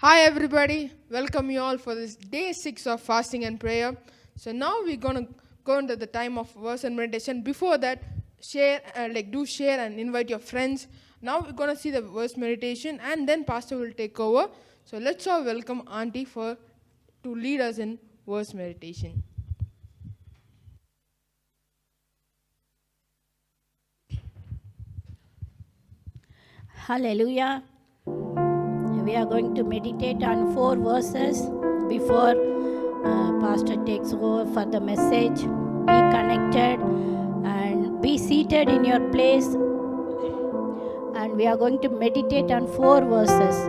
Hi, everybody. Welcome you all for this day 6 of fasting and prayer. So, now we're going to go into the time of verse and meditation. Before that, share and invite your friends. Now, we're going to see the verse meditation and then Pastor will take over. So, let's all welcome Auntie to lead us in verse meditation. Hallelujah. We are going to meditate on 4 verses before Pastor takes over for the message. Be connected and be seated in your place. And we are going to meditate on 4 verses.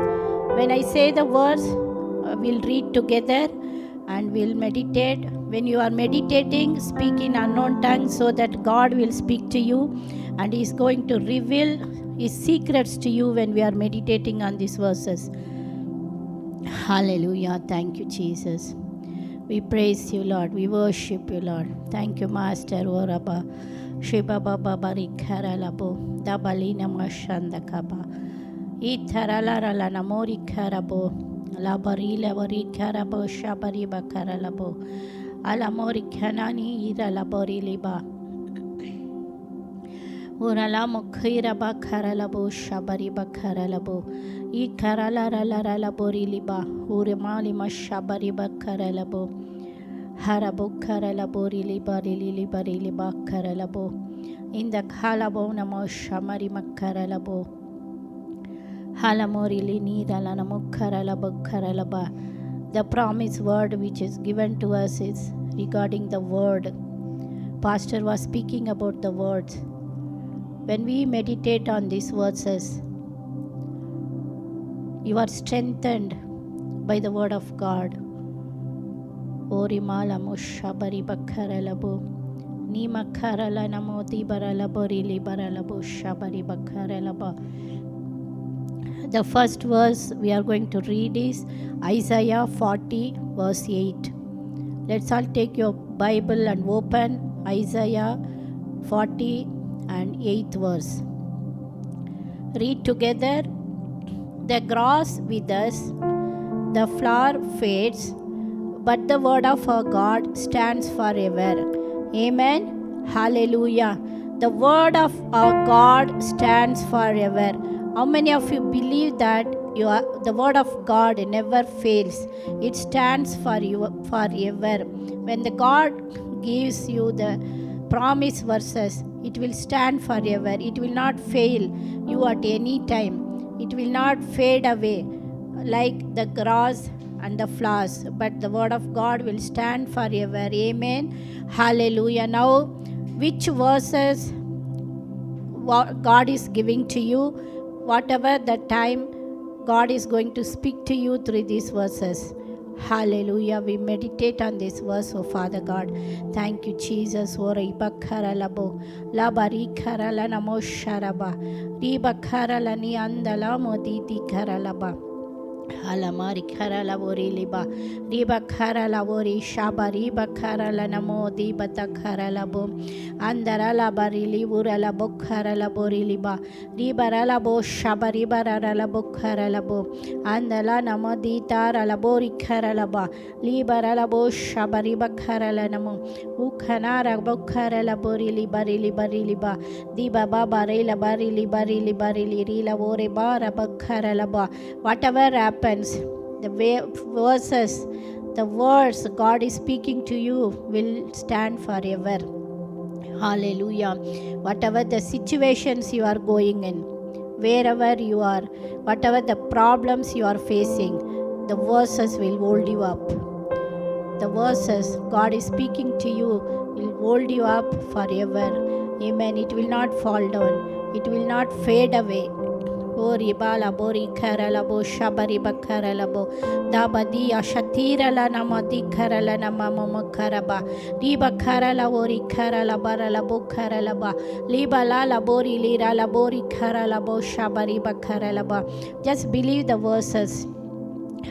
When I say the words, we'll read together and we'll meditate. When you are meditating, speak in unknown tongues so that God will speak to you and He is going to reveal His secrets to you when we are meditating on these verses. Hallelujah. Thank you, Jesus. We praise you, Lord. We worship you, Lord. Thank you, Master. Oraba. Shiba Baba Barikara Labo. Dabalina Mashanda Kaba. Itarala Namori Karabo. Labarila Bari Karabo Shabari Bakara Labo. Alamori Kanani Ira Labori Liba. Urala Mokira Bakara Labo Shabari Bakara Labo. I Karala Rala Labori Liba. Uremali Mashabari Bakara Labo. Harabo Karalabo Rili Liba Karalabo. In the Kalabo Namo Shamari Makaralabo. Halamori Lini Dalanamo Karalabo Karalaba. The promise word which is given to us is regarding the word. Pastor was speaking about the words. When we meditate on these verses, you are strengthened by the word of God. Orimala Mushabari Bakaralabo. Nima Karala Namoti Baralaborili Baralabo Shabari Bakaralaba. The first verse we are going to read is Isaiah 40, verse 8. Let's all take your Bible and open Isaiah 40 and 8th verse. Read together. The grass withers, the flower fades, but the word of our God stands forever. Amen. Hallelujah. The word of our God stands forever. How many of you believe that the word of God never fails? It stands for you forever. When the God gives you the promise verses, it will stand forever. It will not fail you at any time. It will not fade away like the grass and the flowers, but the word of God will stand forever. Amen. Hallelujah. Now, which verses God is giving to you, whatever the time, God is going to speak to you through these verses. Hallelujah. We meditate on this verse, oh Father God. Thank you, Jesus. Riba la namo sharaba. Riba karala ni andala moditi karalaba. Halamari karala vori liba. Riba karala vori shaba. Riba karala namo dibata karala bo. Andarala barili urala bo karala bori liba. Ribarala bo shaba ribarala bo karala bo. Andala namo ditara la bori karala ba. Libarala bo shaba riba karala namo. Ukanara bo karala bori liba. Diba baba rela barili rila vore bara ba karala ba. Whatever happens, the verses, the words God is speaking to you will stand forever. Hallelujah. Whatever the situations you are going in, wherever you are, whatever the problems you are facing, the verses will hold you up. The verses God is speaking to you will hold you up forever. Amen. It will not fall down. It will not fade away. Ori bala bori karala bo shabari bakarala bo dabadi ashatira la namadi karala namama karaba riba karala ori karala barala bo karala ba liba la bori lira la bori karala bo shabari bakarala ba. Just believe the verses.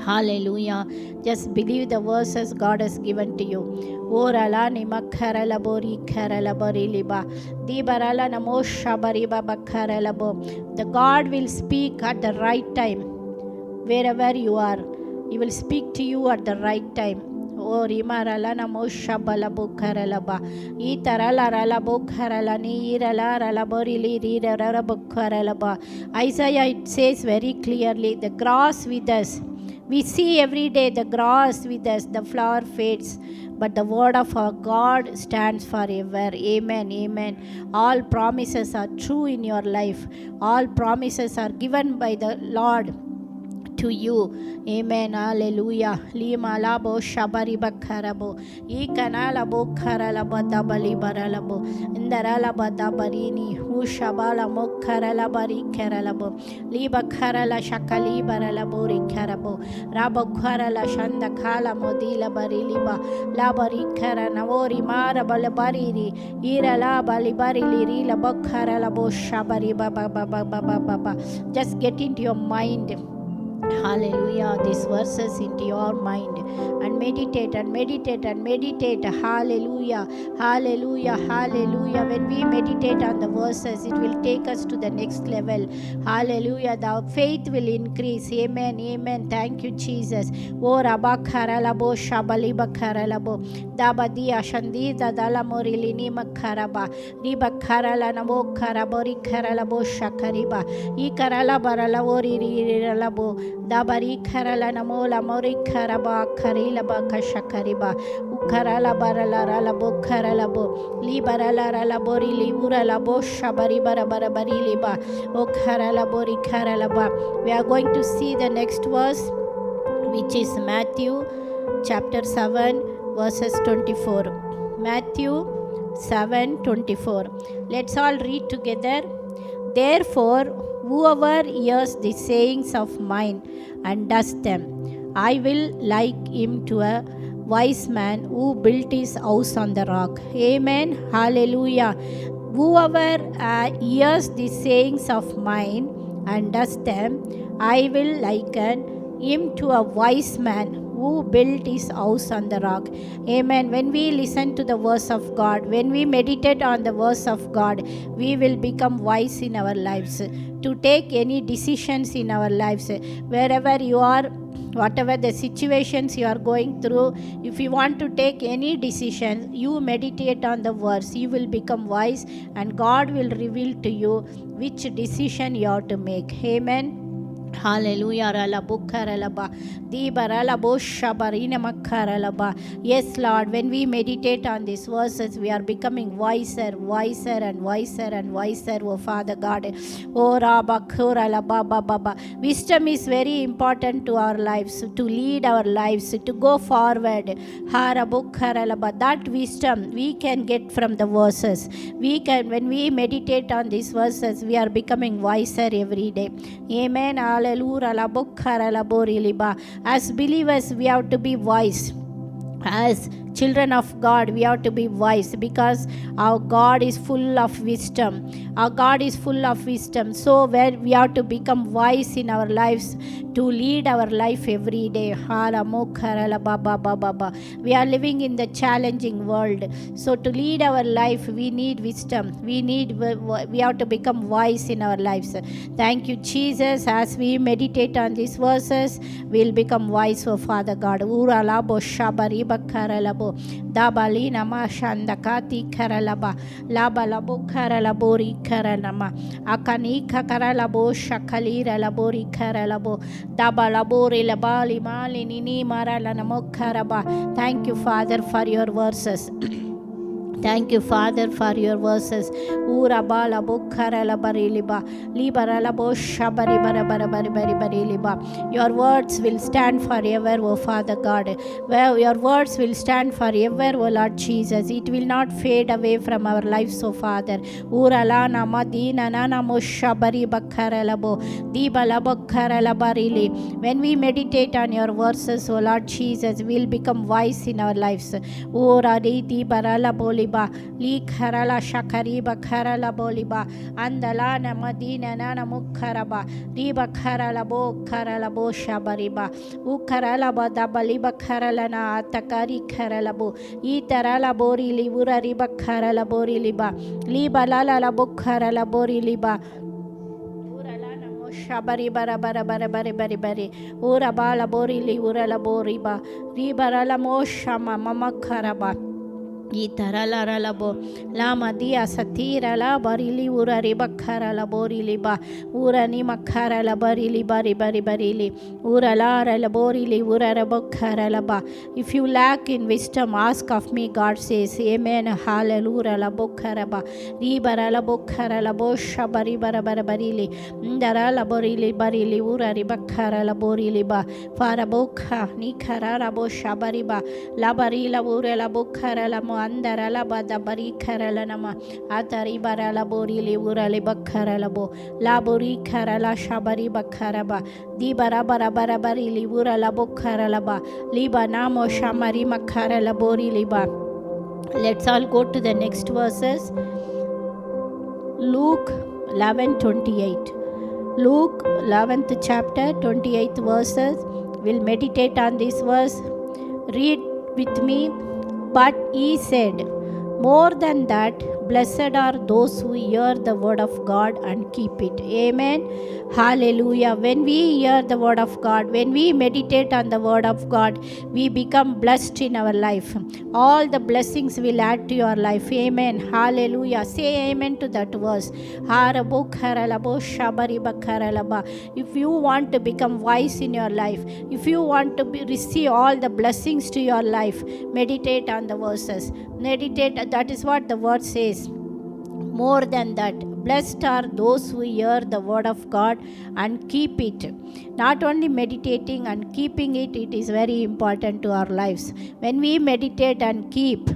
Hallelujah. Just believe the verses God has given to you. Orala nimakarala bori karala bori liba. Dibarala namo shabari baba karala bo. The God will speak at the right time. Wherever you are, He will speak to you at the right time. O rimarala namo shabala bukharalaba. Itarala rala bukharala ni irala rala borili rira bukharalaba. Isaiah, it says very clearly, the grass withers. We see every day the grass withers, the flower fades, but the word of our God stands forever. Amen. Amen. All promises are true in your life. All promises are given by the Lord to you. Amen. Hallelujah. Lima labo shabari bakharabo. Ikanala bokharala badabali baralabo. Indarala badabarini. Ushabala mokharala bari keralabo. Liba kharala shakali baralabo rikarabo. Rabokharala shandakala modila bariliba. Labari karanavori mara balabariri. Irala balibarili rila bokharala bo shabari baba baba baba baba. Just get into your mind. Hallelujah. These verses into your mind and meditate and meditate and meditate. Hallelujah. Hallelujah. Hallelujah. When we meditate on the verses, it will take us to the next level. Hallelujah. The faith will increase. Amen. Amen. Thank you, Jesus. O Rabakharalabo Shabalibakharalabo Dabadi Ashandi Dadalamori Makaraba Ribakharala Namo Karabori Karalabo Shakariba Ikarala Baralavori Riralabo Dabari Karala Namola Mori Karaba Karilaba Kashakariba Ukarala Barala Ralabo Karalabo Libarala Ralabori Libura Labo Shabari Barabarabari Liba O Karalabori Karalaba. We are going to see the next verse, which is Matthew chapter 7 verses 24. Matthew 7:24. Let's all read together. Therefore, whoever hears the sayings of mine and does them, I will like him to a wise man who built his house on the rock. Amen. Hallelujah. Whoever hears the sayings of mine and does them, I will liken him to a wise man who built his house on the rock. Amen. When we listen to the verse of God, when we meditate on the verse of God, we will become wise in our lives to take any decisions in our lives. Wherever you are, whatever the situations you are going through, if you want to take any decision, you meditate on the verse, you will become wise, and God will reveal to you which decision you have to make. Amen. Hallelujah. Yes, Lord, when we meditate on these verses, we are becoming wiser, wiser, and wiser, and wiser, oh Father God. Wisdom is very important to our lives, to lead our lives, to go forward. That wisdom we can get from the verses. When we meditate on these verses, we are becoming wiser every day. Amen. As believers, we have to be wise. As children of God, we have to be wise, because our God is full of wisdom. Our God is full of wisdom. So where we have to become wise in our lives, to lead our life every day. We are living in the challenging world. So to lead our life, we need wisdom. We have to become wise in our lives. Thank you, Jesus. As we meditate on these verses, we'll become wise, oh Father God. Dabali nama shandakati karalaba labalabo karalabori karalama akani kakaralabo shakalira labori karalabo dabalabori labali mali nini maralanamo karaba. Thank you, Father, for your verses. Thank you, Father, for your verses. Ura bala bukhara la bariliba, libara la bo shabari bara bara bari bari bariliba. Your words will stand forever, O Father God. Well, your words will stand forever, O Lord Jesus. It will not fade away from our lives, O Father. Ura la na madina na na mo shabari bakhara la bo, diba la bakhara la barili. When we meditate on your verses, O Lord Jesus, we will become wise in our lives. Ura di diba la boli li kharala shakariba kharala boliba andala na madina na mukharaba riba kharala bo shabariba u kharala ba dabaliba kharala na atakari kharala bo I tarala bori libura riba kharala bori liba liba lala la bo kharala bori liba Shabari bara bara bara bara bara bara. Ura bala borili ura la boriba. Ribara la mo shama mama karaba. Itarala ralabo lama dia satira la barili ura ribakara la borili ba ura ni makara la barili bari bari barili ura la la borili ura rabakara la ba. If you lack in wisdom, ask of me, God says. Amen. Hallelujah. La bokara ba ribara la bokara la bosha bari bara bara barili ndara la borili barili ura ribakara la borili ba fara bokha ni kara la bosha bari ba la bari la ura la bokara la andara bada bari karala nama atari barala borili urale bakarala bo la bori karala shabari bakaraba di bara bara bara barili urala bokarala ba liba namo shamari makarala borili ba. Let's all go to the next verses. Luke 11:28. Luke 11th chapter 28th verses. We'll meditate on this verse. Read with me. But he said, more than that, blessed are those who hear the word of God and keep it. Amen. Hallelujah. When we hear the word of God, when we meditate on the word of God, we become blessed in our life. All the blessings will add to your life. Amen. Hallelujah. Say amen to that verse. If you want to become wise in your life, if you want to receive all the blessings to your life, meditate on the verses. Meditate. That is what the word says. More than that, blessed are those who hear the word of God and keep it. Not only meditating and keeping it, it is very important to our lives. When we meditate and keep,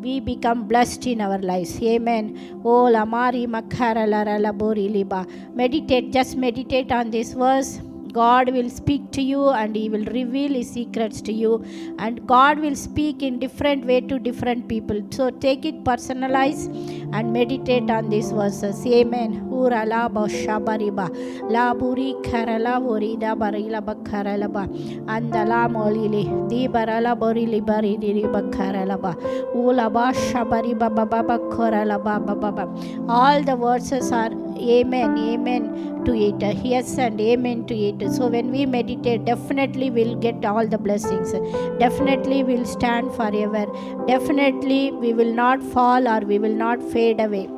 we become blessed in our lives. Amen. Oh, lamari makarala labori liba. Meditate, just meditate on this verse. God will speak to you and He will reveal His secrets to you, and God will speak in different way to different people. So take it, personalize and meditate on these verses. Amen. Ura la ba shabariba la buri karala vorida barila bakarala ba andala molili di barala borili barili bakarala ba ula ba shabariba baba bakarala ba baba. All the verses are amen, amen to it. Yes and amen to it. So when we meditate, definitely we'll get all the blessings. Definitely we'll stand forever. Definitely we will not fall or we will not fade away.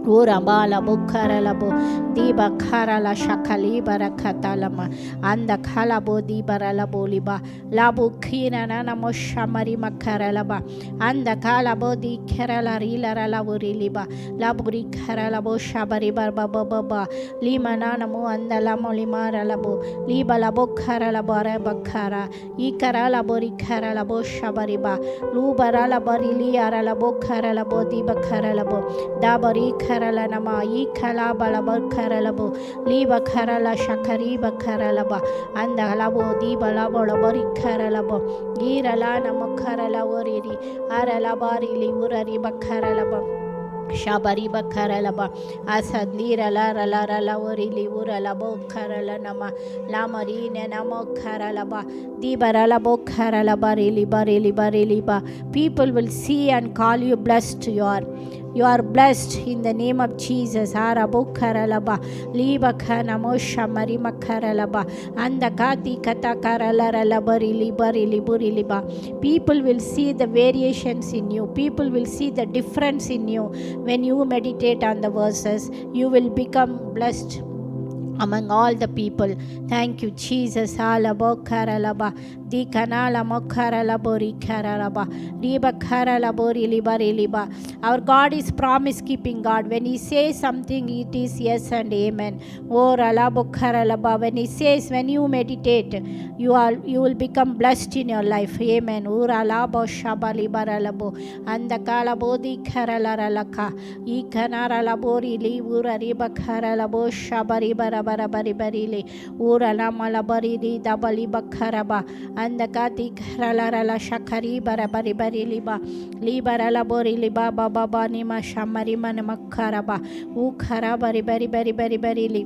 Ura bala bukara bo di bakara la shakali barakata lama anda khala bo di barala boliba labu khina nana moshamari makara laba anda khala bo di kerala rila la buriliba laburi kerala bo shabari barba baba lima nana mo anda la molimara labo liba la bokara la bara bakara ikara la bori kara la bo shabari ba lu barala barili ara la bokara la bo di bakara la bo da bari karala nama I kala balaba karalabo liba karala shakariba karalaba and alabo di balabo labori karalabo girala nama karala oriri aralabari liurari bakaralaba Shabari bakaralaba asad lira la la la la ori liura la bo karala nama la marine namo karalaba di barala bo karalaba rili ba. People will see and call you blessed. You are blessed in the name of Jesus. Arabo karalaba liba kana mosha marima karalaba anda kati kata karala la barili burili ba. People will see the variations in you. People will see the difference in you. When you meditate on the verses, you will become blessed among all the people. Thank you, Jesus. Alabo karalaba di kanala mokarala bori karalaba riba karala bori liba. Our God is promise keeping God. When He says something, it is yes and amen. Or alabo karalaba. When He says, when you meditate, you will become blessed in your life. Amen. Ur alabo shabali baralabo andakala bodi karala ralaka ikanara labori li ura riba karalabo shabari bara barili ura lamala barili dabali bakaraba andakati karala shakari barili ba libara labori liba baba nima shamari man makaraba ukara barili.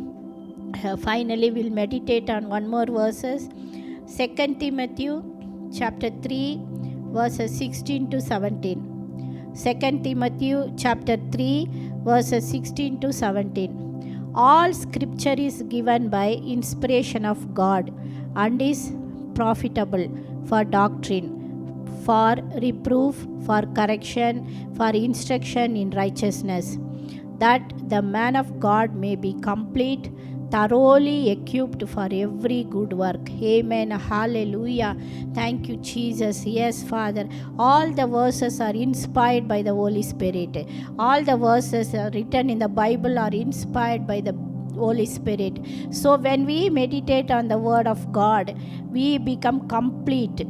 Finally we'll meditate on one more verses. 2 Timothy chapter 3 verses 16 to 17. 2 Timothy chapter 3 verses 16 to 17. All scripture is given by inspiration of God and is profitable for doctrine, for reproof, for correction, for instruction in righteousness, that the man of God may be complete, thoroughly equipped for every good work. Amen. Hallelujah. Thank you, Jesus. Yes, Father. All the verses are inspired by the Holy Spirit. All the verses are written in the Bible are inspired by the Holy Spirit. So when we meditate on the word of God, we become complete.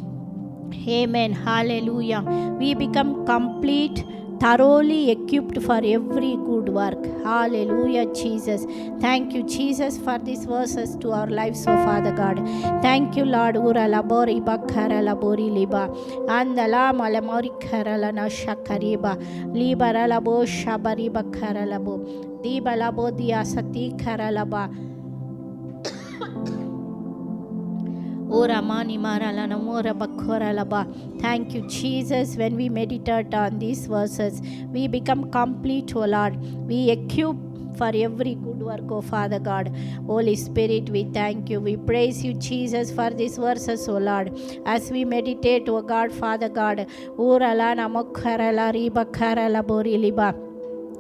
Amen. Hallelujah. We become complete, thoroughly equipped for every good work. Hallelujah, Jesus. Thank you, Jesus, for these verses to our lives, oh Father God. Thank you, Lord. Ura labori bakara labori liba. Andala malamori karala na shakariba. Libara labo shabari bakara labo. Diba labo diasati karalaba. Thank you, Jesus. When we meditate on these verses, we become complete, O Lord. We equip for every good work, O Father God. Holy Spirit, we thank you. We praise you, Jesus, for these verses, O Lord. As we meditate, O God, Father God.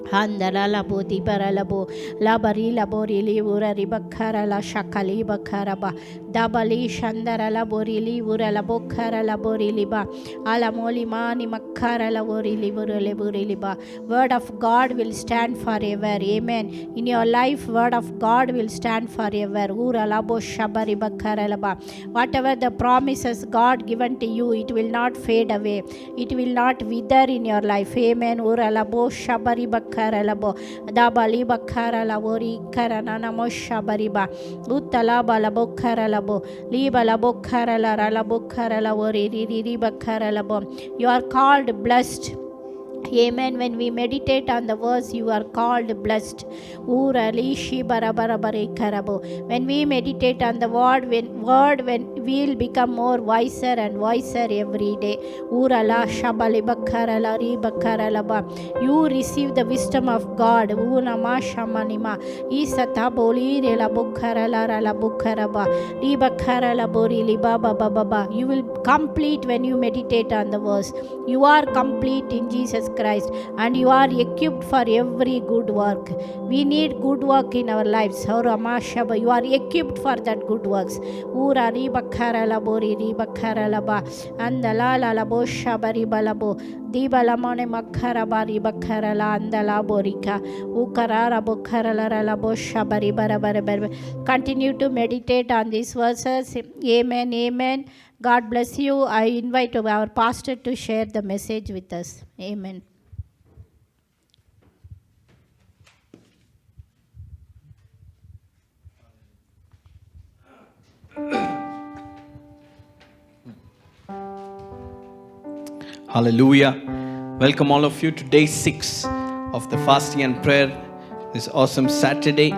Handala labo dibara labo labari labori li ura ribakara la shakali bakaraba dabali shandara labori li ura labokara labori liba alamoli mani makara labori li ura lebori liba. Word of God will stand forever. Amen. In your life, word of God will stand forever. Ura labo shabari bakara laba. Whatever the promises God given to you, it will not fade away. It will not wither in your life. Amen. Ura labo shabari bakara labo dabali bakara labori karana namo shabariba utala balabo kara labo liba labo kara la labo kara labori ri bakara labo. You are called blessed. Amen. When we meditate on the verse, you are called blessed. When we meditate on the word, when we'll become more wiser and wiser every day. You receive the wisdom of God. You will complete when you meditate on the verse. You are complete in Jesus Christ, and you are equipped for every good work. We need good work in our lives. You are equipped for that good works. Ura ribakara labori ribakara laba andala labo shabari balabo dibalamone makara bari bakara la andala borika ukarara bokara la labo shabari bara. Continue to meditate on these verses. Amen. Amen. God bless you. I invite our pastor to share the message with us. Amen. Hallelujah. Welcome all of you to day 6 of the fasting and prayer. This awesome Saturday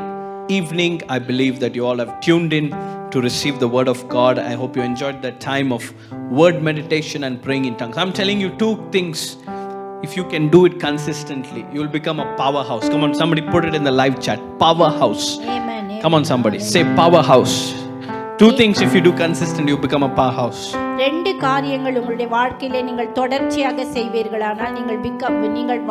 evening. I believe that you all have tuned in to receive the word of God. I hope you enjoyed that time of word meditation and praying in tongues. I'm telling you 2 things. If you can do it consistently, you will become a powerhouse. Come on, somebody put it in the live chat. Powerhouse. Amen. Come on, somebody. Say powerhouse. 2 things if you do consistent, you become a powerhouse. 2 காரியங்கள் உங்களுடைய வாழ்க்கையிலே நீங்கள் தொடர்ச்சியாக செய்வீர்களானால் நீங்கள்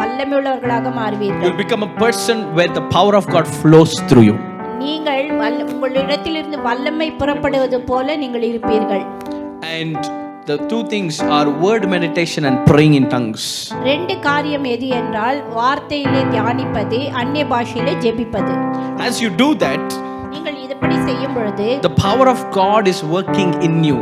வல்லமையுள்ளவர்களாக மாறுவீர்கள். You'll become a person where the power of God flows through you. நீங்கள் உங்களிடத்திலிருந்து வல்லமை புறப்படுவது போல நீங்கள் இருப்பீர்கள். And the 2 things are word meditation and praying in tongues. 2 காரியம் எது என்றால் வார்த்தையிலே தியானிப்பது, அந்நிய பாஷையிலே ஜெபிப்பது. As you do that, நீங்கள் இப்படி செய்யும் பொழுது the power of God is working in you.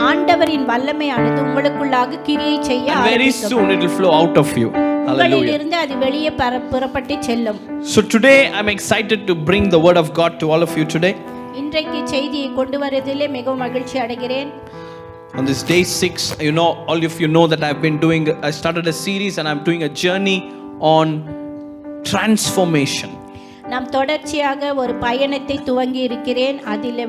ஆண்டவரின் வல்லமையானது உங்களுக்குள்ளாக கிரியை செய்ய ஆரம்பிக்கும். Very soon it will flow out of you. Hallelujah. இருந்து அது வெளியே புறப்பட்டு செல்லும். So today I'm excited to bring the word of God to all of you today. இன்றைக்கு செய்தியை கொண்டு வருவதிலே மிகவும் மகிழ்ச்சி அடைகிறேன். On this day 6, all of you know that I started a series and I'm doing a journey on transformation. நாம் தொடர்ச்சியாக ஒரு பயணத்தை துவங்கி இருக்கிறேன். அதிலே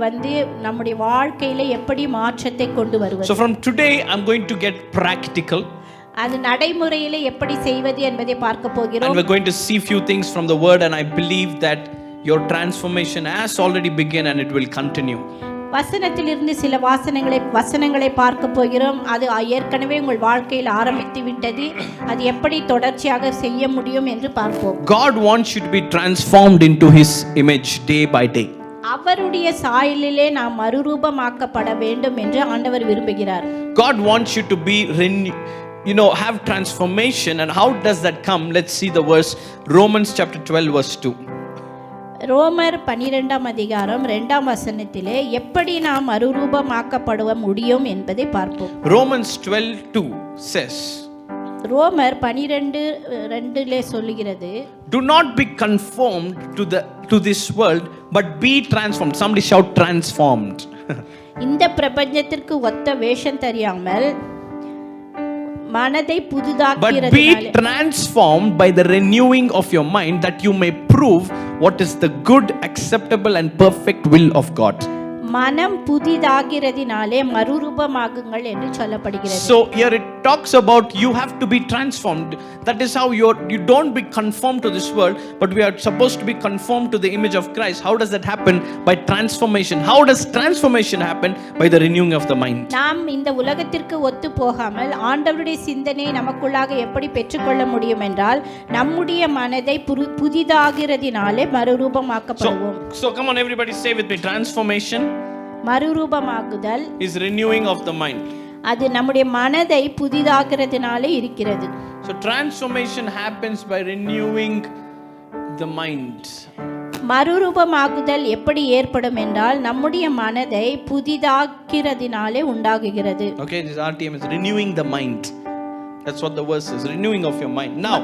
நம்முடைய வாழ்க்கையில எப்படி மாற்றத்தை கொண்டு வருவது. So from today I'm going to get practical. அது நடைமுறையிலே எப்படி செய்வது என்பதை பார்க்க போகிறோம். And we're going to see few things from the word, and I believe that your transformation has already begun and it will continue. வசனத்திலிருந்து சில வசனங்களை பார்க்க போகிறோம். அது ஏற்கனவே உங்கள் வாழ்க்கையில் ஆரம்பித்து விட்டது. அது எப்படி தொடர்ச்சியாக செய்ய முடியும் என்று பார்ப்போம். God wants you to be transformed into His image day by day. அவருடைய சாயலிலே நாம் மறுரூபமாக்கப்பட வேண்டும் என்று ஆண்டவர் விரும்புகிறார். God wants you to be have transformation. And how does that come? Let's see the verse, Romans chapter 12 verse 2. ரோமர் 12ஆம் அதிகாரம் 2ஆம் வசனத்திலே எப்படி நாம் மறுரூபமாக்கப்பட முடியும் என்பதை பார்ப்போம். Romans 12:2 says, ரோமர் 12:2 சொல்லுகிறது, do not be conformed to this world, but be transformed. Somebody shout transformed. இந்த பிரபஞ்சத்திற்கு ஒத்த வேஷம் தெரியாமல் மனதை But புதிதாக்கிறதுனாலே be transformed by the renewing of your mind, that you may prove what is the good, acceptable and perfect will of God. மனம் புதிதாகிறதினாலே மறுரூபமாகுங்கள் என்று சொல்லப்படுகிறது. So here it talks about you have to be transformed. That is how you don't be conformed to this world, but we are supposed to be conformed to the image of Christ. How does that happen? By transformation. How does transformation happen? By the renewing of the mind. நாம் இந்த உலகத்திற்கு ஒத்து போகாமல் ஆண்டவருடைய சிந்தனையை நமக்குள்ளாக எப்படி பெற்றுக்கொள்ள முடியும் என்றால் நம்முடைய மனதை புதிதாகிறதினாலே மறுரூபமாக்கப்படுவோம். So come on everybody, say with me, transformation மறுரூபமாகுதல் is renewing of the mind. அது நம்முடைய மனதை புதிதாகிறதுனாலே இருக்கிறது. So transformation happens by renewing the mind. மறுரூபமாகுதல் எப்படி ஏற்படும் என்றால் நம்முடைய மனதை புதிதாக்கிறதினாலே உண்டாகுகிறது. Okay, this RTM is renewing the mind. That's what the verse is, renewing of your mind. Now,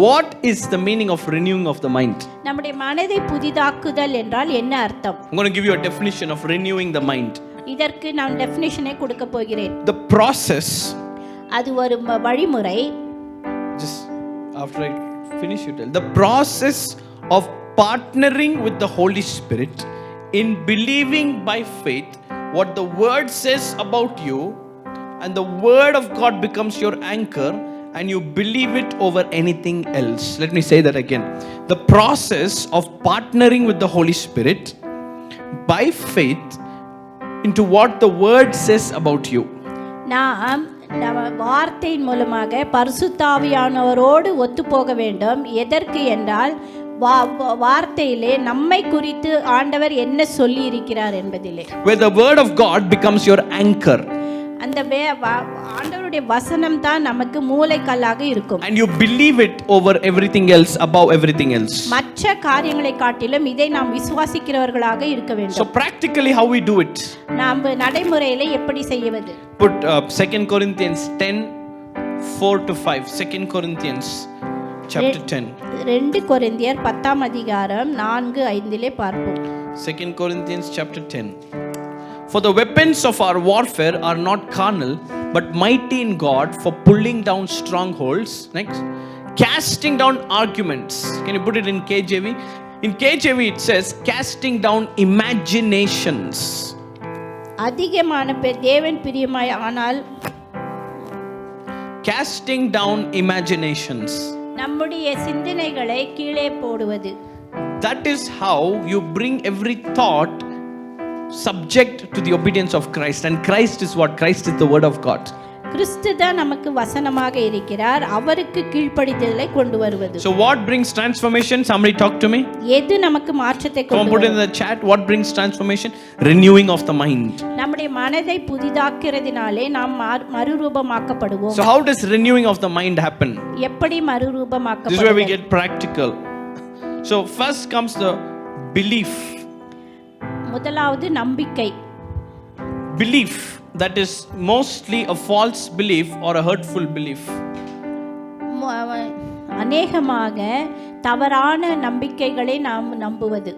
what is the meaning of renewing of the mind? நம்முடைய மனதை புதிதாக்குதல் என்றால் என்ன அர்த்தம்? I'm going to give you a definition of renewing the mind. இதற்கு நான் டெஃபினிஷனை கொடுக்க போகிறேன். The process, அது ஒரு வழிமுறை. just after I finish you tell, the process of partnering with the Holy Spirit in believing by faith what the word says about you, and the word of God becomes your anchor and you believe it over anything else. Let me say that again. The process of partnering with the Holy Spirit by faith into what the word says about you. நாம் வார்த்தையின் மூலமாக பரிசுத்தாவியானவரோடு ஒத்து போக வேண்டும். எதற்கு என்றால் வார்த்தையிலே நம்மை குறித்து ஆண்டவர் என்ன சொல்லி இருக்கிறார் என்பதிலே. Where the word of God becomes your anchor. அந்த ஆண்டவருடைய வசனம் தான் நமக்கு மூலைக்கல்லாக இருக்கும். And you believe it over everything else, above everything else. மற்ற காரியங்களை காட்டிலும் இதை நாம் விசுவாசிக்கிறவர்களாக இருக்க வேண்டும். So practically how we do it? நாம் நடைமுறையிலே எப்படி செய்வது? Put 2 Corinthians 10:4-5. 2 Corinthians chapter 10. 2 கொரிந்தியர் 10ஆம் அதிகாரம் 4-5 பார்ப்போம். 2 Corinthians chapter 10. For the weapons of our warfare are not carnal, but mighty in God for pulling down strongholds. Next. Casting down arguments. Can you put it in KJV? In KJV it says casting down imaginations. அதிகமான தேவன் பிரியமாய் ஆனால் casting down imaginations. நம்முடைய சிந்தனைகளை கீழே போடுவது. That is how you bring every thought subject to the obedience of Christ. And Christ is what? Christ is the word of God. கிறிஸ்து தான் நமக்கு வசனமாக இருக்கிறார். அவருக்கு கீழ்ப்படிதலை கொண்டு வருவது. So what brings transformation? Somebody talk to me. எது நமக்கு மாற்றத்தை கொண்டு வரும்? Put in the chat, what brings transformation? Renewing of the mind. நம்முடைய மனதை புதிதாக்குறதினாலே நாம் மறுரூபமாக்கப்படுவோம். So how does renewing of the mind happen? எப்படி மறுரூபமாக்கப்படுவது? This is where we get practical. So first comes the belief. முதலாவது நம்பிக்கை. Belief that is mostly a false belief or a hurtful belief. அநேகமாக தவறான நம்பிக்கைகளை நாம் நம்புவது.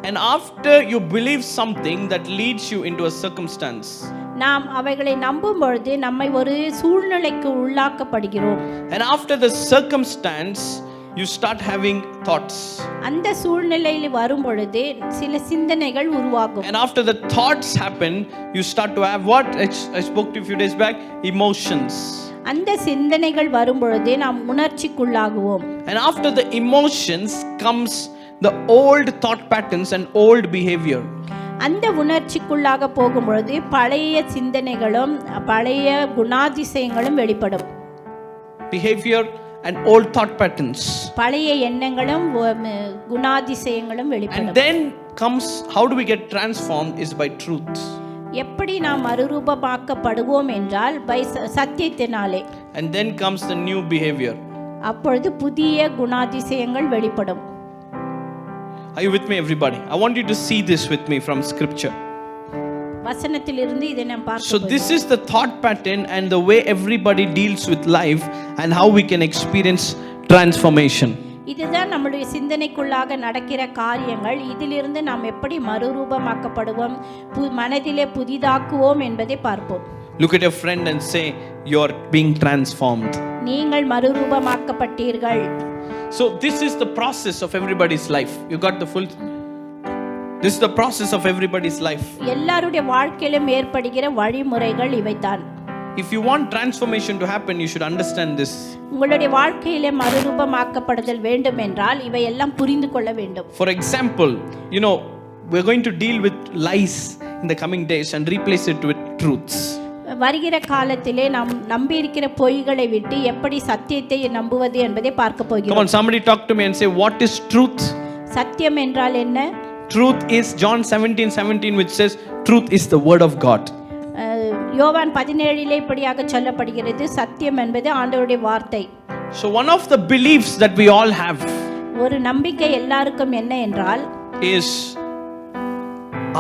And after you believe something that leads you into a circumstance, நாம் அவைகளை நம்பும் பொழுது நம்மை ஒரு சூழ்நிலைக்கு உள்ளாக்கப்படுகிறோம். And after the circumstance you start having thoughts. அந்த சூழ்நிலையில் வரும் பொழுது சில சிந்தனைகள் உருவாகும். And after the thoughts happen, you start to have what I spoke to you a few days back, emotions. அந்த சிந்தனைகள் வரும் பொழுது நாம் உணர்ச்சிக்குள்ளாகுவோம். And after the emotions comes the old thought patterns and old behavior. அந்த உணர்ச்சிக்குள்ளாக போகும்பொழுது பழைய சிந்தனைகளும் பழைய குணாதிசயங்களும் வெளிப்படும். Behavior and old thought patterns. பழைய எண்ணங்களும் குணாதிசயங்களும் வெளிப்படும். And then comes, how do we get transformed is by truth. எப்படி நாம் மறுரூபமாக்கப்படுவோம் என்றால் சத்தியத்தினாலே. And then comes the new behavior. அப்பொழுது புதிய குணாதிசயங்கள் வெளிப்படும். Are you with me, everybody? I want you to see this with me from scripture. வசனத்திலிருந்து இதை நாம் பார்க்க So this is the thought pattern and the way everybody deals with life and how we can experience transformation. இதுதான் நம்முடைய சிந்தனைக்குள்ளாக நடக்கிற காரியங்கள். இதிலிருந்து நாம் எப்படி மறுரூபமாக்கப்படுவோம், மனதிலே புதிதாக்குவோம் என்பதை பார்ப்போம். Look at your friend and say, you are being transformed. நீங்கள் மறுரூபமாக்கப்பட்டீர்கள். So this is the process of everybody's life. You got the full. This is the process of everybody's life. எல்லாருடைய வாழ்க்கையிலும் ஏற்படுகிற வழிமுறைகள் இவைதான். If you want transformation to happen, you should understand this. உங்களுடைய வாழ்க்கையிலே மறுரூபமாக்கப்படுதல் வேண்டும் என்றால் இவை எல்லாம் புரிந்து கொள்ள வேண்டும். For example, we're going to deal with lies in the coming days and replace it with truths. வருகிற காலத்திலே நாம் நம்பி இருக்கிற பொய்களை விட்டு எப்படி சத்தியத்தை நம்புவது என்பதை பார்க்க போகிறோம். Come on, somebody talk to me and say, what is truth? சத்தியம் என்றால் என்ன? Truth is John 17:17, which says truth is the word of God. யோவான் 17 இப்படியாக சொல்லப்படுகிறது, சத்தியம் என்பது ஆண்டவருடைய வார்த்தை. So one of the beliefs that we all have, ஒரு நம்பிக்கை எல்லாருக்கும் என்ன என்றால், is,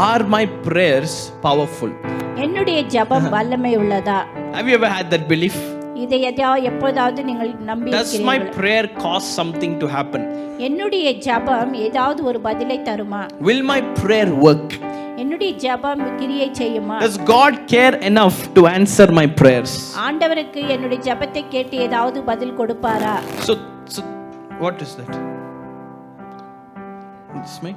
are my prayers powerful? என்னுடைய ஜெபம் வல்லமை உள்ளதா? Have you ever had that belief? இதை எப்போதாவது நீங்கள் நம்பி Does my prayer cause something to happen? என்னுடைய ஜெபம் ஏதாவது ஒரு பதிலை தருமா? Will my prayer work? என்னுடைய ஜெபம் கிரியை செய்யுமா? Does God care enough to answer my prayers? ஆண்டவருக்கு என்னுடைய ஜெபத்தை கேட்டு ஏதாவது பதில் கொடுப்பாரா? So what is that? It's me.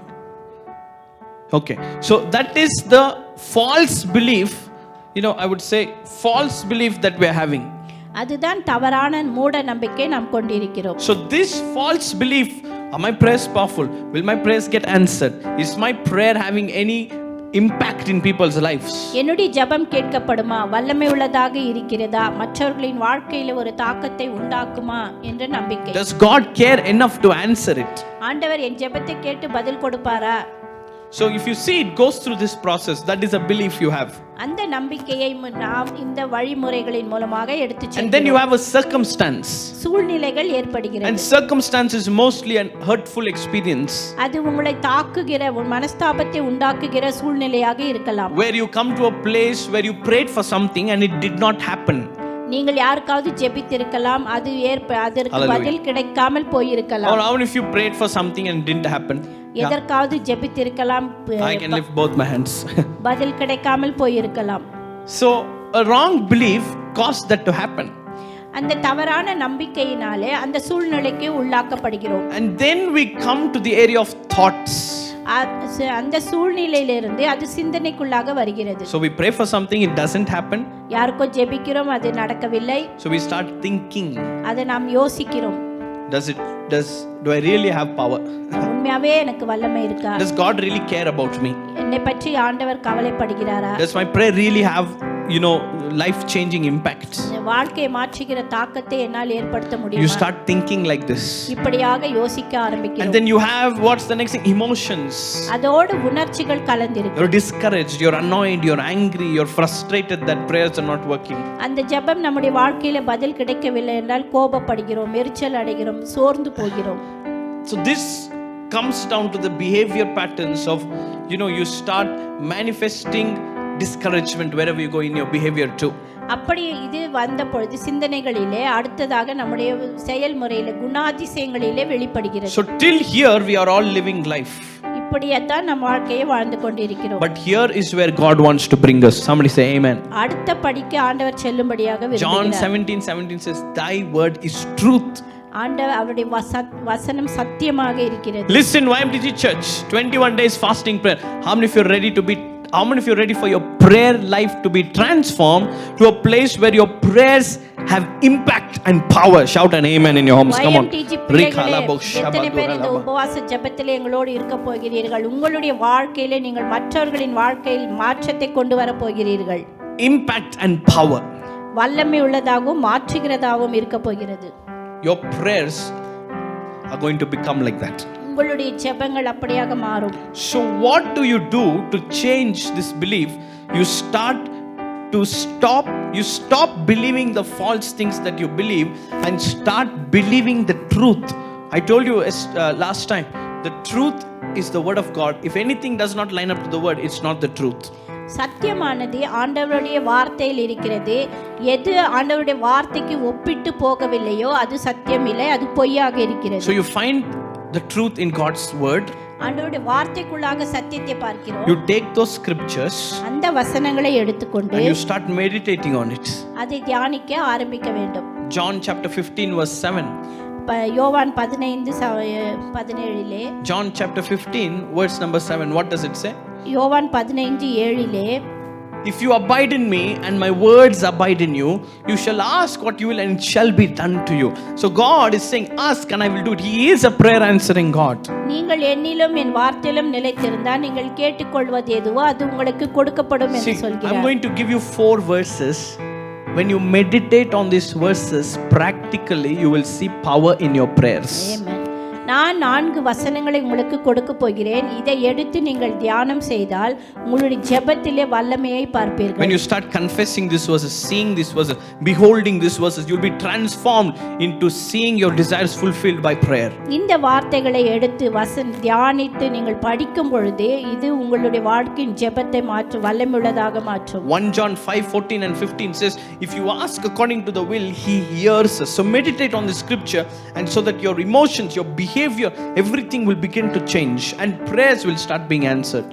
Okay, so that is the false belief, I would say false belief that we are having. அதுதான் தவறான மூட நம்பிக்கை நாம் கொண்டிருக்கிறோம். So this false belief, are my prayers powerful? Will my prayers get answered? Is my prayer having any impact in people's lives? என்னுடைய ஜெபம் கேட்கப்படுமா, வல்லமை உள்ளதாக இருக்கிறதா, மற்றவர்களின் வாழ்க்கையில ஒரு தாக்கத்தை உண்டாக்குமா என்ற நம்பிக்கை. Does God care enough to answer it? ஆண்டவர் என் ஜெபத்தை கேட்டு பதில் கொடுப்பாரா? So if you see, it goes through this process. That is a belief you have. அந்த நம்பிக்கையை நாம் இந்த வழிமுறைகளின் மூலமாக எடுத்து செல்கிறோம். And then you have a circumstance. சூழ்நிலைகள் ஏற்படுகிறது. And circumstance is mostly an hurtful experience. அது உங்களை தாக்குகிற, மனஸ்தாபத்தை உண்டாக்குகிற சூழ்நிலையாக இருக்கலாம். Where you come to a place where you prayed for something and it did not happen. நீங்கள் யாருக்காவது ஜெபித்திருக்கலாம், அதற்கு பதில் கிடைக்காமல் போயிருக்கலாம். Or how if you prayed for something and it didn't happen? எதற்காவது ஜெபித்திருக்கலாம், I can lift both my hands. பதில் கிடைக்காமல் போயிருக்கலாம். So a wrong belief caused that to happen. அந்த தவறான நம்பிக்கையினாலே அந்த சூழ்நிலைக்கு உள்ளாக்கப்படுகிறோம். And then we come to the area of thoughts. அந்த சூழ்நிலையிலிருந்து அது சிந்தனைக்குள்ளாக வருகிறது. So we pray for something, it doesn't happen. யாருக்கோ ஜெபிக்கிறோம், அது நடக்கவில்லை. So we start thinking, அதை நாம் யோசிக்கிறோம். Do I really have power? உண்மையாவே எனக்கு வல்லமை இருக்கா? Does God really care about me? என்னை பற்றி ஆண்டவர் கவலைப்படுகிறாரா? Does my prayer really have, life changing impact? வாழ்க்கையை மாற்றுகிற தாக்கத்தை என்னால் ஏற்படுத்த முடியுமா? You start thinking like this. இப்படியாக யோசிக்க ஆரம்பிக்கிறோம். And then you have, what's the next thing? Emotions. அதோடு உணர்ச்சிகள் கலந்திருக்கு. You're discouraged, you're annoyed, you're angry, you're frustrated that prayers are not working. அந்த ஜெபம் நம்முடைய வாழ்க்கையில பதில் கிடைக்கவில்லை என்றால் கோபப்படுகிறோம், எரிச்சல் அடைகிறோம், சோர்ந்து போகிறோம். So this comes down to the behavior patterns of, you start manifesting discouragement wherever you go in your behavior too. அப்படி இது வந்த பொழுது சிந்தனைகளிலே அடுத்ததாக நம்முடைய செயல்முறையிலே குணாதிசயங்களிலே வெளிப்படுகிறது. So till here we are all living life. இப்படியேதான் நம்ம வாழ்க்கையை வாழ்ந்து கொண்டிருக்கிறோம். But here is where God wants to bring us. Somebody say amen. அடுத்த படிக்கு ஆண்டவர் செல்லும்படியாக விரும்புகிறார். John 17:17 says, thy word is truth. ஆண்டவர் அவருடைய வசனம் சத்தியமாக இருக்கிறது. Listen, YMTG Church, 21 days fasting prayer. How many of you are ready to be how many of you are ready for your prayer life to be transformed to a place where your prayers have impact and power? Shout an amen in your homes. Come on. எத்தனை பேர் இந்த உபவாச ஜெபத்திலே எங்களோடு இருக்க போகிறீர்கள்? உங்களுடைய வாழ்க்கையிலே நீங்கள் மற்றவர்களின் வாழ்க்கையில் மாற்றத்தை கொண்டு வர போகிறீர்கள். Impact and power. வல்லமை உள்ளதாகவும் மாற்றுகிறதாகவும் இருக்க போகிறது. Your prayers are going to become like that. உங்களுடைய ஜெபங்கள் அப்படியாக மாறும். So what do you do to change this belief? You stop believing the false things that you believe and start believing the truth. I told you last time, the truth is the word of God. If anything does not line up to the word, it's not the truth. சத்தியமானது ஆண்டவருடைய வார்த்தையில் இருக்கிறது. எது ஆண்டவருடைய வார்த்தைக்கு ஒப்பிட்டு போகவில்லையோ அது சத்தியம் இல்லை, அது பொய்யாக இருக்கிறது. So you find the truth in God's word. ஆண்டவருடைய வார்த்தைக்குள்ளாக சத்தியத்தை பார்க்கிறோம். You take those scriptures அந்த வசனங்களை எடுத்துக்கொண்டு and you start meditating on it. அதை தியானிக்க ஆரம்பிக்க வேண்டும். John chapter 15 verse 7. யோவான் 15:17 John chapter 15 verse number 7. What does it say? யோவான் 15:7 If you abide in me and my words abide in you, you shall ask what you will and it shall be done to you. So God is saying, ask and I will do it. He is a prayer answering God. நீங்கள் என்னிலும் என் வார்த்தையிலும் நிலைத்திருந்தால் நீங்கள் கேட்டுக்கொள்வது எதுவோ அது உங்களுக்கு கொடுக்கப்படும் என்று சொல்கிறார். I'm going to give you 4 verses. When you meditate on these verses, practically you will see power in your prayers. Amen. நான் 4 வசனங்களை உங்களுக்கு கொடுக்க போகிறேன். இதை எடுத்து நீங்கள் தியானம் செய்தால் உங்களுடைய ஜெபத்திலே வல்லமையை பார்ப்பீர்கள். When you start confessing these verses, seeing these verses, beholding these verses, you will be transformed into seeing your desires fulfilled by prayer. இந்த வார்த்தைகளை எடுத்து தியானித்து நீங்கள் படிக்கும் பொழுது இது உங்களுடைய வாழ்க்கையின் ஜெபத்தை மாற்றும், வல்லமையுள்ளதாக மாற்றும். 1 John 5:14 and 15 says, if you ask according to the will, he hears us. So meditate on the scripture and so that your emotions, your behavior, everything will begin to change and prayers will start being answered.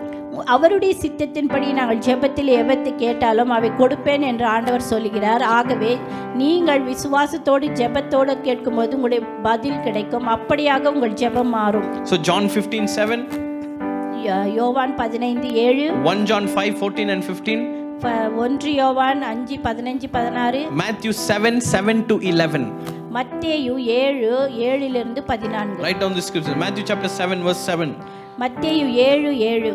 அவருடைய சித்தத்தின்படி நாங்கள் ஜெபத்தில் எவத்தை கேட்டாலும் அவை கொடுப்பேன் என்று ஆண்டவர் சொல்கிறார். ஆகவே நீங்கள் விசுவாசத்தோடு ஜெபத்தோடு கேட்கும்போது உங்களுடைய பதில் கிடைக்கும். அப்படியாக உங்கள் ஜெபம் மாறும். So John 15:7, யோவான் 15:7, 1 John 5:14 and 15, 1 யோவான் 5:15-16, Matthew 7:7 to 11. மத்தேயு 7:7-14. Write down the scripture. Matthew chapter 7 verse 7. மத்தேயு 7:7.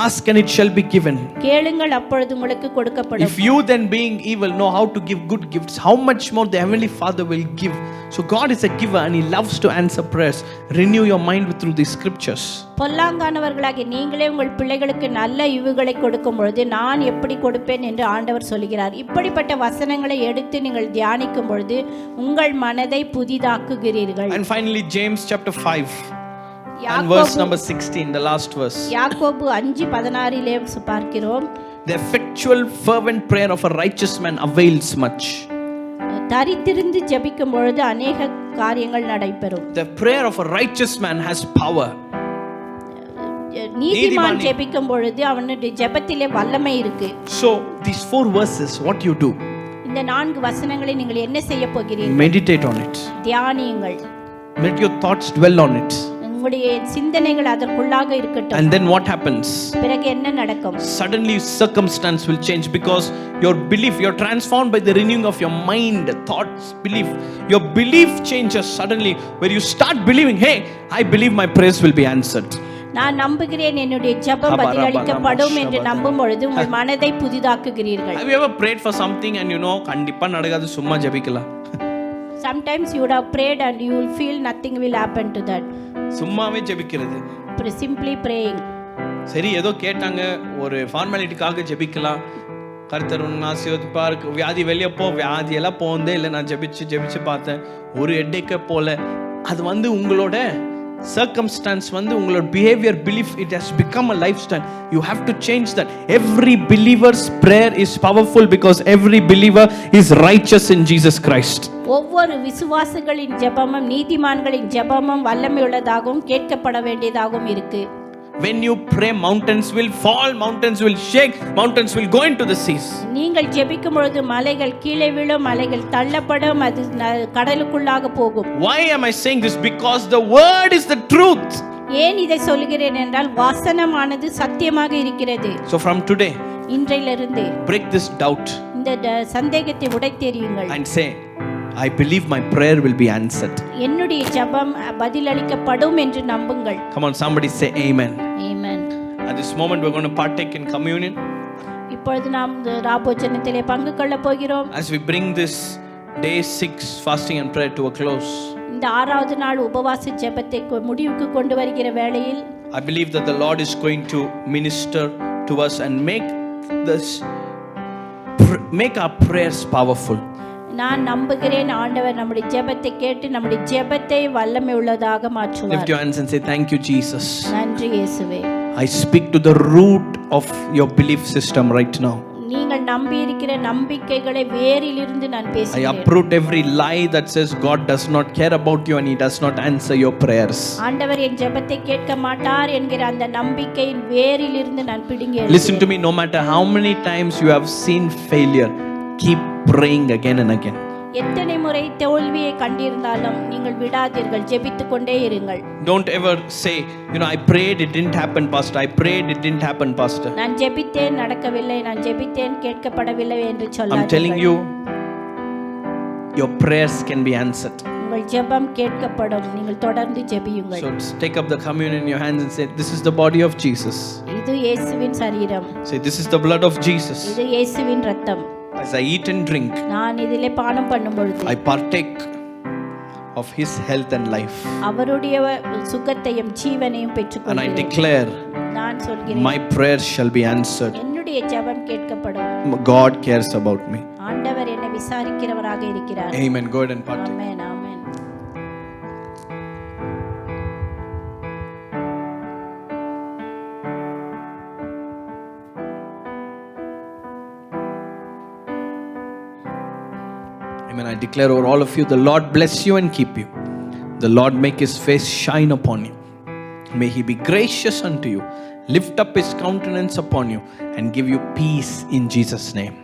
Ask and it shall be given. கேளுங்கள் அப்பொழுது உங்களுக்கு கொடுக்கப்படும். If you then being evil know how to give good gifts, how much more the heavenly Father will give. So God is a giver and he loves to answer prayers. Renew your mind through these scriptures. பொல்லாங்கானவர்களாகிய நீங்களே உங்கள் பிள்ளைகளுக்கு நல்ல ஈவுகளை கொடுக்கும் பொழுது நான் எப்படி கொடுப்பேன் என்று ஆண்டவர் சொல்கிறார். இப்படிப்பட்ட வசனங்களை எடுத்து நீங்கள் தியானிக்கும் பொழுது உங்கள் மனதை புதிதாக்குகிறீர்கள். And finally James chapter 5 and verse number 16, the last verse. யாக்கோபு 5:16 பார்க்கிறோம். The effectual fervent prayer of a righteous man avails much. தரித்திருந்து ஜெபிக்கும் பொழுது अनेक காரியங்கள் நடைபெறும். The prayer of a righteous man has power. நீதிமான் ஜெபிக்கும் பொழுது அவனுடைய ஜெபத்திலே வல்லமை இருக்கு. So these 4 verses, what you do? இந்த 4 வசனங்களை நீங்கள் என்ன செய்ய போகிறீர்கள்? Meditate on it. தியானியுங்கள். Let your thoughts dwell on it. உங்களுடைய சிந்தனைகள் அதற்குள்ளாக இருக்கட்டும். And then what happens? பிறகு என்ன நடக்கும்? Suddenly circumstance will change because your belief, you're transformed by the renewing of your mind, thoughts, belief. Your belief changes suddenly where you start believing, hey, I believe my prayers will be answered. நான் நம்புகிறேன் என்னுடைய ஜெபம் பதிலளிக்கப்படும் என்று நம்பும் பொழுது உங்கள் மனதை புதிதாக்குகிறீர்கள். Have you ever prayed for something and you know கண்டிப்பா நடக்காது, சும்மா ஜெபிக்கலாம்? Sometimes you would have prayed and you will feel nothing will happen to that. சும்மாவே ஜெபிக்கிறது. Simply praying. சரி ஏதோ கேட்டாங்க, ஒரு ஃபார்மாலிட்டிக்காக ஜெபிக்கலாம். கர்த்தர் உன்னை ஆசீர்வதிப்பார், வியாதி வெளியே போ, வியாதி எல்லாம் போந்தே இல்லை, நான் ஜெபிச்சு பார்த்தேன், ஒரு ஹெட்டேக்கை போல. அது உங்களோட circumstance உங்களோட behavior, belief, it has become a lifestyle. You have to change that. Every believer's prayer is powerful because every believer is righteous in Jesus Christ. ஒவ்வொரு விசுவாசிகளின் ஜெபமும் நீதிமான்களின் ஜெபமும் வல்லமையுள்ளதாகவும் கேட்கப்பட வேண்டியதாகவும் இருக்கு. When you pray, mountains will fall, mountains will shake, mountains will go into the seas. நீங்கள் ஜெபிக்கும் பொழுது மலைகள் கீழே விழும், மலைகள் தள்ளப்படும், அது கடலுக்குள்ளாக போகும். Why am I saying this? Because the word is the truth. ஏன் இதை சொல்கிறேன் என்றால் வசனமானது சத்தியமாக இருக்கிறது. So from today, இன்றையிலிருந்து break this doubt இந்த சந்தேகத்தை உடைத்தெறியுங்கள். and say, I believe my prayer will be answered. என்னுடைய ஜெபம் பதிலளிக்கப்படும் என்று நம்புங்கள். Come on, somebody say amen. Amen. At this moment, we're going to partake in communion. இப்பொழுது நாம் ராபோஜனத்திலே பங்கு கொள்ளப் போகிறோம். As we bring this day 6 fasting and prayer to a close, இந்த 6வது நாள் உபவாச ஜெபத்தை முடிவுக்கு கொண்டு வருகிற வேளையில் I believe that the Lord is going to minister to us and make our prayers powerful. நான் நம்புகிறேன் ஆண்டவர் நம்முடைய ஜெபத்தை கேட்டு நம்முடைய ஜெபத்தை வல்லமை உள்ளதாக மாற்றுவார். Lift your hands and say, thank you, Jesus. நன்றி இயேசுவே. I speak to the root of your belief system right now. நீங்கள் நம்பி இருக்கிற நம்பிக்கைகளை வேரிலிருந்து நான் I பேசுகிறேன். uproot every lie that says God does not care about you and he does not answer your prayers. ஆண்டவர் என் ஜெபத்தை கேட்க மாட்டார் என்கிற அந்த நம்பிக்கையின் வேரிலிருந்து நான் பிடுங்கி Listen to me, no matter how many times you have seen failure, keep praying again and again. எத்தனை முறை தோல்வியை கண்டிருந்தாலும் நீங்கள் விடாதீர்கள், ஜெபித்துக் கொண்டே இருங்கள். Don't ever say, I prayed, it didn't happen, pastor. I prayed, it didn't happen, pastor. நான் ஜெபித்தேன் நடக்கவில்லை, நான் ஜெபித்தேன் கேட்கப்படவில்லை என்று சொல்லாதீர்கள். I'm telling you, your prayers can be answered. உங்கள் ஜெபம் கேட்கப்படும். நீங்கள் தொடர்ந்து ஜெபியுங்கள். So take up the communion in your hands and say, this is the body of Jesus. இது இயேசுவின் சரீரம். Say, this is the blood of Jesus. இது இயேசுவின் இரத்தம். As I eat and drink, நான் இதிலே பானம் பண்ணும் பொழுது I partake of his health and life. அவருடைய சுகத்தையும் ஜீவனையும் And I பெற்றுக்கொள்கிறேன். declare, நான் சொல்கிறேன் my prayers shall be answered. என்னுடைய ஜெபம் கேட்கப்படும். God cares about me. ஆண்டவர் என்னை விசாரிக்கிறவராக இருக்கிறார். Amen. Go ahead and partake. Amen amen. Amen. I declare over all of you, the Lord bless you and keep you. The Lord make his face shine upon you. May he be gracious unto you, lift up his countenance upon you, and give you peace in Jesus' name.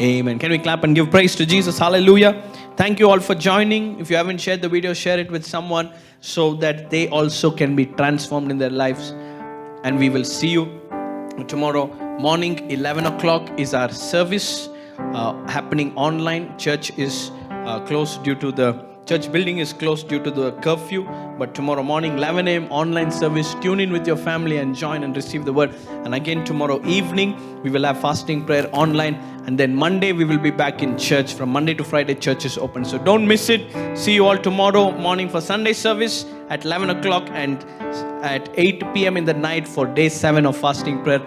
Amen. Can we clap and give praise to Jesus? Hallelujah. Thank you all for joining. If you haven't shared the video, share it with someone so that they also can be transformed in their lives. And we will see you tomorrow morning. 11 o'clock is our service happening online. Church is closed due to the church building is closed due to the curfew, but tomorrow morning 11 a.m. online service. Tune in with your family and join and receive the word. And again tomorrow evening we will have fasting prayer online, and then Monday we will be back in church. From Monday to Friday church is open, so don't miss it. See you all tomorrow morning for Sunday service at 11 o'clock and at 8 p.m. in the night for day 7 of fasting prayer.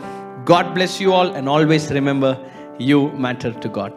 God bless you all, and always remember, you matter to God.